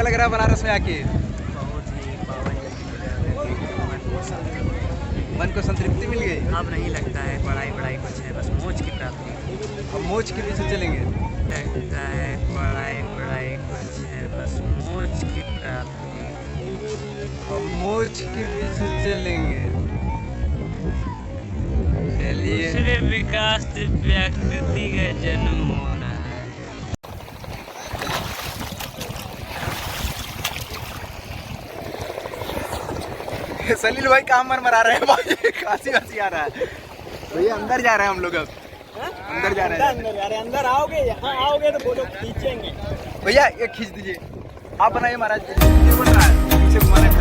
कैसा लग रहा है बनारस में आके? बहुत ही पावन मन को संतृप्ति मिल गई? अब नहीं लगता है पढ़ाई पढ़ाई कुछ है, बस मोच की प्राप्ति। अब मोच के पीछे चलेंगे। लगता है पढ़ाई पढ़ाई कुछ है, बस मोच की प्राप्ति। अब मोच के पीछे चलेंगे। चलिए। दूसरे विकास से प्रकृति का जन्म होना है। सलील भाई काम मरा रहे हैं भाई, खांसी वासी आ रहा है भैया। अंदर जा रहे हैं हम लोग अब। अंदर जा रहे हैं। अंदर आओगे, यहाँ आओगे तो फोटो खींचेंगे। भैया ये खींच दीजिए। आप बनाइए महाराज। ये बन रहा है पीछे घुमाना है।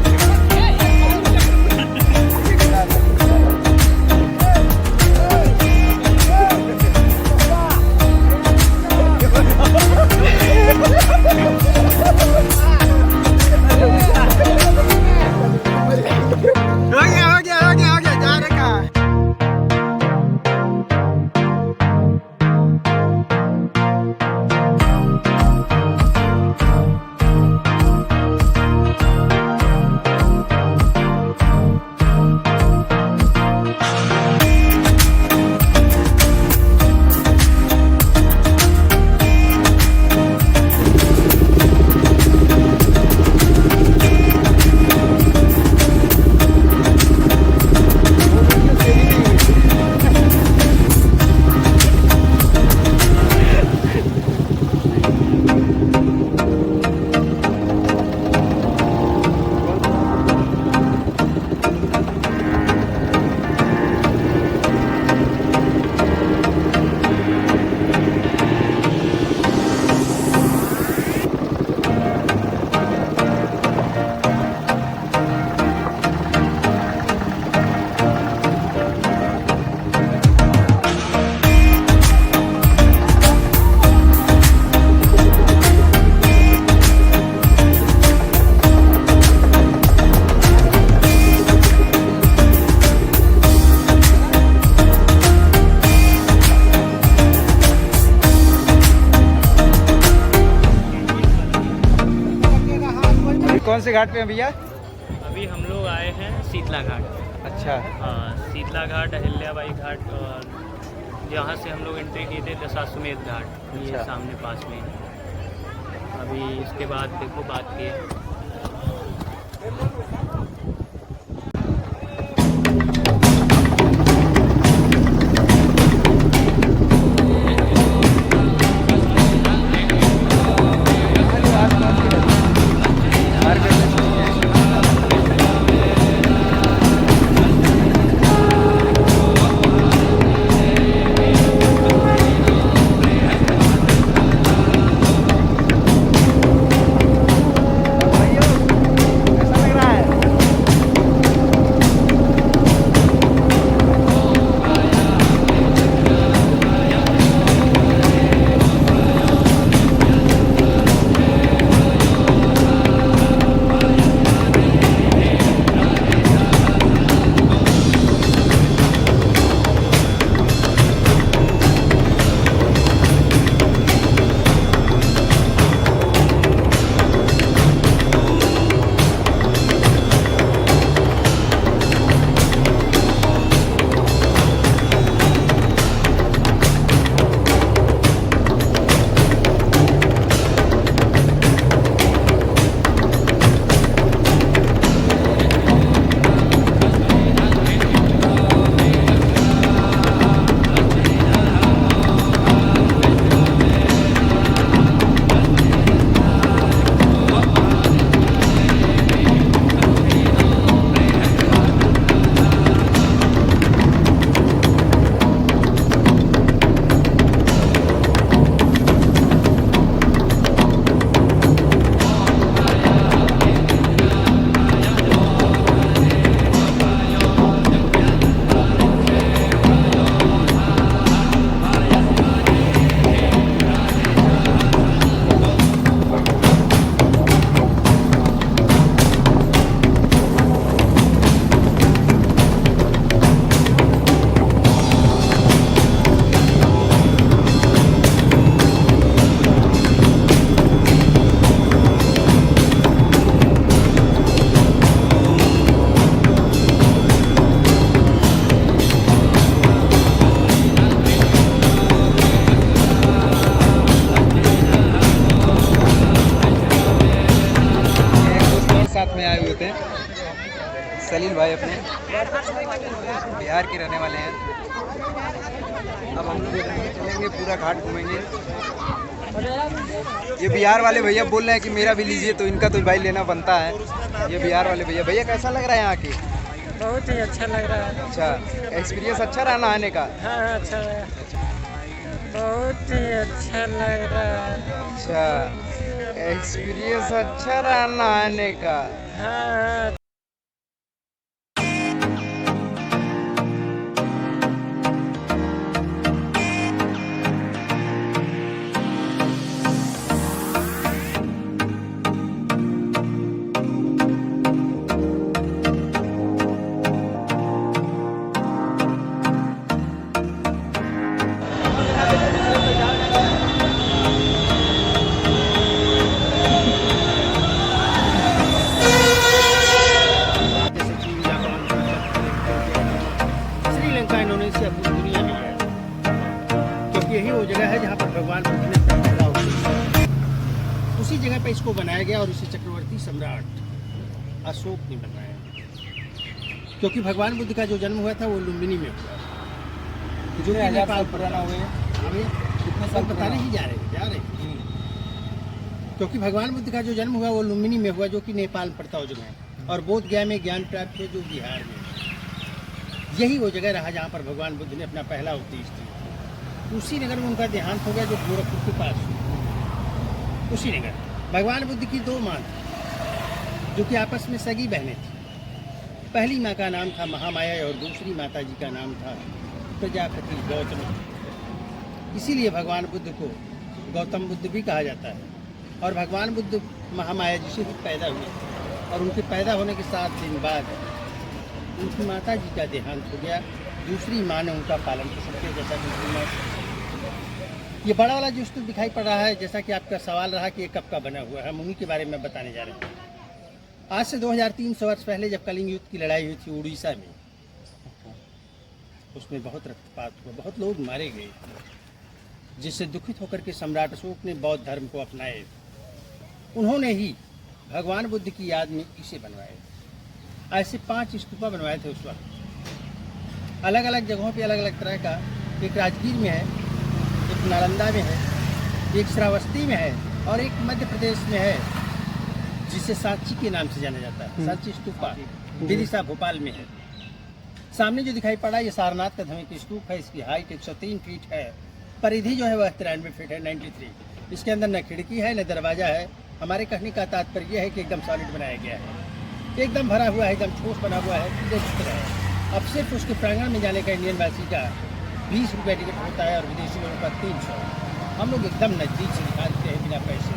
कौन से घाट पे हैं भैया? अभी हम लोग आए हैं शीतला घाट। अच्छा। हाँ, शीतला घाट, अहिल्याबाई घाट, और यहाँ से हम लोग एंट्री किए थे दशाश्वमेध घाट। ये अच्छा। सामने पास में। अभी इसके बाद देखो बात की है। भाई अपने बिहार के रहने वाले हैं। अब हम लोग चलेंगे, पूरा घाट घूमेंगे। ये बिहार वाले भैया बोल रहे हैं कि मेरा भी लीजिए, तो इनका तो भाई लेना बनता है। ये बिहार वाले भैया, भैया कैसा लग रहा है यहाँ के? बहुत ही अच्छा लग रहा है। अच्छा, एक्सपीरियंस अच्छा रहा नहाने का? हाँ अच्छा लगा, बहुत ही अच्छा लग रहा है। अच्छा, एक्सपीरियंस अच्छा रहा नहाने का? हाँ। श्रीलंका इंडोनेशिया पूरी दुनिया में है, क्योंकि यही वो जगह है जहाँ पर भगवान बुद्ध ने अपना पहला उपदेश, उसी जगह पे इसको बनाया गया और इसे चक्रवर्ती सम्राट अशोक ने बनाया, क्योंकि भगवान बुद्ध का जो जन्म हुआ था वो लुम्बिनी में हुआ, जो कि नेपाल पुराना हुए हमें कितने साल बताने ही जा रहे क्योंकि भगवान बुद्ध का जो जन्म हुआ वो लुम्बिनी में हुआ, जो कि नेपाल पड़ता हो जगह है, और बोध गया में ज्ञान प्राप्त हुआ जो बिहार में। यही वो जगह रहा जहाँ पर भगवान बुद्ध ने अपना पहला उपदेश दिया। उसी नगर में उनका देहांत हो गया जो गोरखपुर के पास। उसी नगर भगवान बुद्ध की दो माँ थी जो कि आपस में सगी बहनें थी। पहली माँ का नाम था महामाया और दूसरी माता जी का नाम था प्रजापति गौतम। इसीलिए भगवान बुद्ध को गौतम बुद्ध भी कहा जाता है। और भगवान बुद्ध महामाया जी से भी पैदा हुए और उनके पैदा होने के 7 दिन बाद उनकी माता जी का देहांत हो गया। दूसरी माँ ने उनका पालन पोषण किया, जैसा कि ये बड़ा वाला जो स्तूप दिखाई पड़ रहा है, जैसा कि आपका सवाल रहा कि ये कब का बना हुआ है, हम उन्हीं के बारे में बताने जा रहे हैं। आज से 2300 वर्ष पहले जब कलिंग युद्ध की लड़ाई हुई थी उड़ीसा में, उसमें बहुत रक्तपात हुआ, बहुत लोग मारे गए, जिससे दुखित होकर के सम्राट अशोक ने बौद्ध धर्म को अपनाए। उन्होंने ही भगवान बुद्ध की याद में इसे बनवाए। ऐसे 5 स्तूपा बनवाए थे उस वक्त, अलग अलग जगहों पे अलग अलग तरह का। एक राजगीर में है, एक नालंदा में है, एक श्रावस्ती में है और एक मध्य प्रदेश में है, जिसे सांची के नाम से जाना जाता है। सांची स्तूपा विदिशा भोपाल में है। सामने जो दिखाई पड़ा ये सारनाथ का धर्म की स्तूप है। इसकी हाइट 103 फीट है, परिधि जो है वह 93 फीट है, 93। इसके अंदर न खिड़की है न दरवाजा है। हमारे कहने का तात्पर्य है कि एकदम सॉलिड बनाया गया है, एकदम भरा हुआ है, एकदम ठोस बना हुआ है, चित्र है। अब सिर्फ उसके प्रांगण में जाने का इंडियन वासी का 20 रुपये टिकट होता है और विदेशी लोगों का 300। हम लोग एकदम नज़दीक से दिखाते हैं बिना पैसे।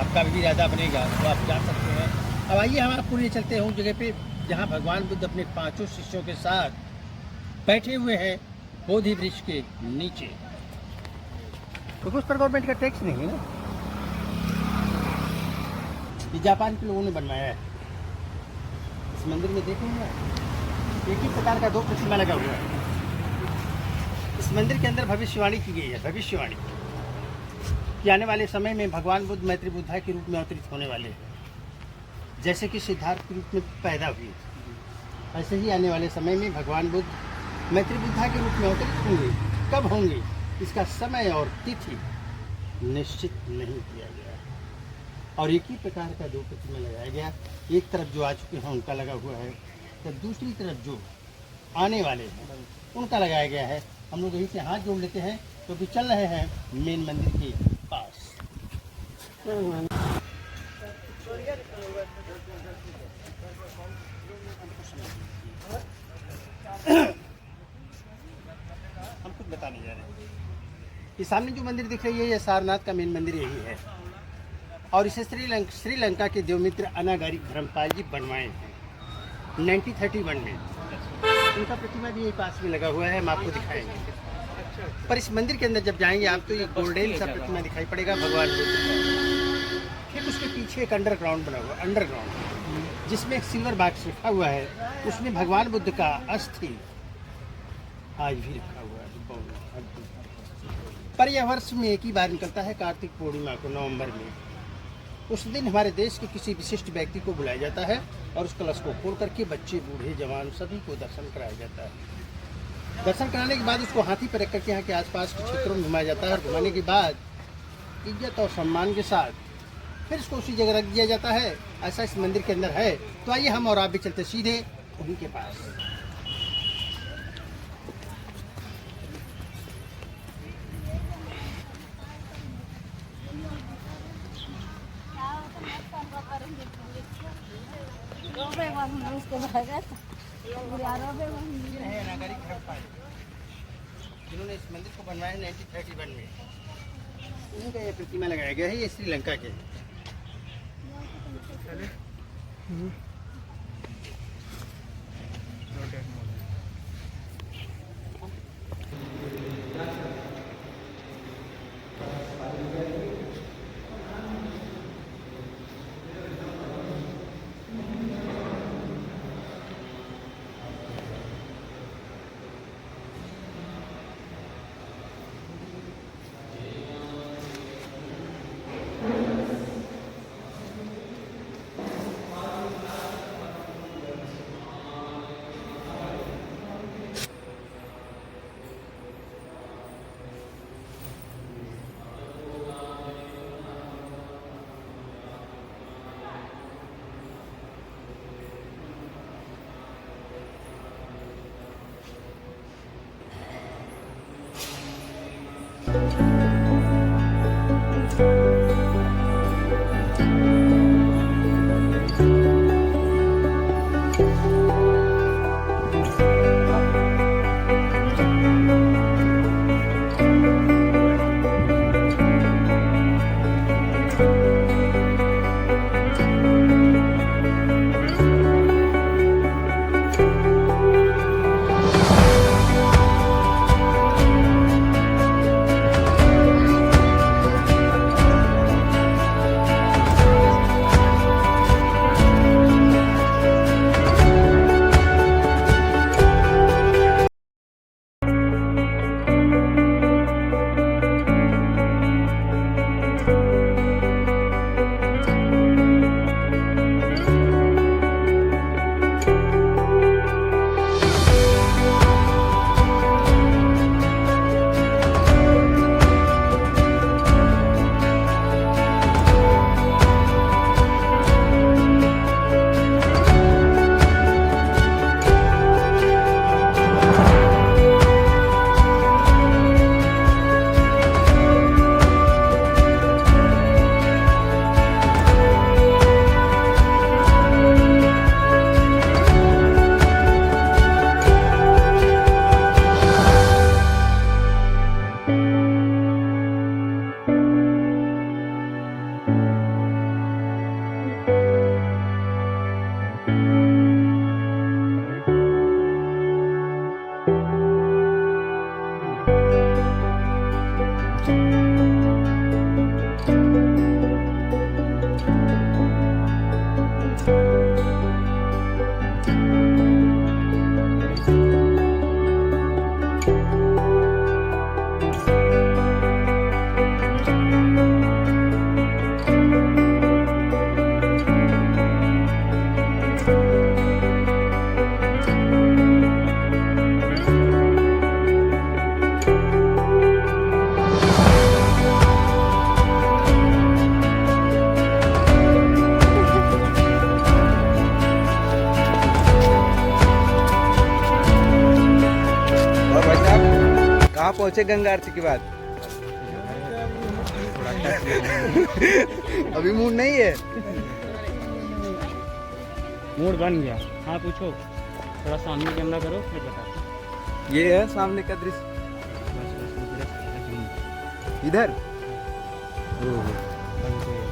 आपका भी इरादा बनेगा तो आप जा सकते हैं। अब आइए हम आपको ले चलते हैं उस जगह पे जहाँ भगवान बुद्ध अपने 5 शिष्यों के साथ बैठे हुए हैं बोधि वृक्ष के नीचे, क्योंकि उस पर गवर्नमेंट का टैक्स नहीं है ना। ये जापान के लोगों ने बनवाया है। इस मंदिर में देखेंगे एक ही प्रकार का 2 प्रतिमा लगा हुआ है। इस मंदिर के अंदर भविष्यवाणी की गई है, भविष्यवाणी कि आने वाले समय में भगवान बुद्ध मैत्री बुद्धा के रूप में अवतरित होने वाले हैं। जैसे कि सिद्धार्थ के रूप में पैदा हुए, ऐसे ही आने वाले समय में भगवान बुद्ध मैत्री बुद्धा के रूप में अवतरित होंगे। कब होंगे इसका समय और तिथि निश्चित नहीं किया गया और एक ही प्रकार का 2 प्रतिमा लगाया गया। एक तरफ जो आ चुके हैं उनका लगा हुआ है, तो दूसरी तरफ जो आने वाले हैं उनका लगाया गया है। हम लोग यहीं से हाथ जोड़ लेते हैं क्योंकि चल रहे हैं मेन मंदिर के पास। हम कुछ बताने जा रहे हैं। ये सामने जो मंदिर दिख रही है ये सारनाथ का मेन मंदिर यही है और इसे श्रीलंका के देवमित्र अनागारी धर्मपाल जी बनवाए हैं 1931 में। उनका प्रतिमा भी यही पास में लगा हुआ है, हम आपको दिखाएंगे। पर इस मंदिर के अंदर जब जाएंगे आप तो ये गोल्डन सा प्रतिमा दिखाई पड़ेगा भगवान बुद्ध का। फिर उसके पीछे एक अंडरग्राउंड बना हुआ, अंडरग्राउंड, जिसमें एक सिल्वर बॉक्स रखा हुआ है, उसमें भगवान बुद्ध का अस्थि आज भी रखा हुआ है। पर यह वर्ष में एक ही बार निकलता है, कार्तिक पूर्णिमा को, नवंबर में। उस दिन हमारे देश के किसी विशिष्ट व्यक्ति को बुलाया जाता है और उस कलश को खोल करके बच्चे बूढ़े जवान सभी को दर्शन कराया जाता है। दर्शन कराने के बाद उसको हाथी पर रख करके यहाँ के आसपास के क्षेत्रों में घुमाया जाता है और घुमाने के बाद इज्जत और सम्मान के साथ फिर इसको उसी जगह रख दिया जाता है। ऐसा इस मंदिर के अंदर है। तो आइए हम और आप भी चलते सीधे उन्हीं के पास। जिन्होंने इस मंदिर को बनवाया 1931 में, इनका ये प्रतिमा लगाया गया है। ये श्रीलंका के कहाँ पहुँचे गंगा आरती के बाद? अभी मूड नहीं है। मूड बन गया। हाँ पूछो, थोड़ा सामने कैमरा करो फिर बता। ये है सामने का दृश्य। इधर बस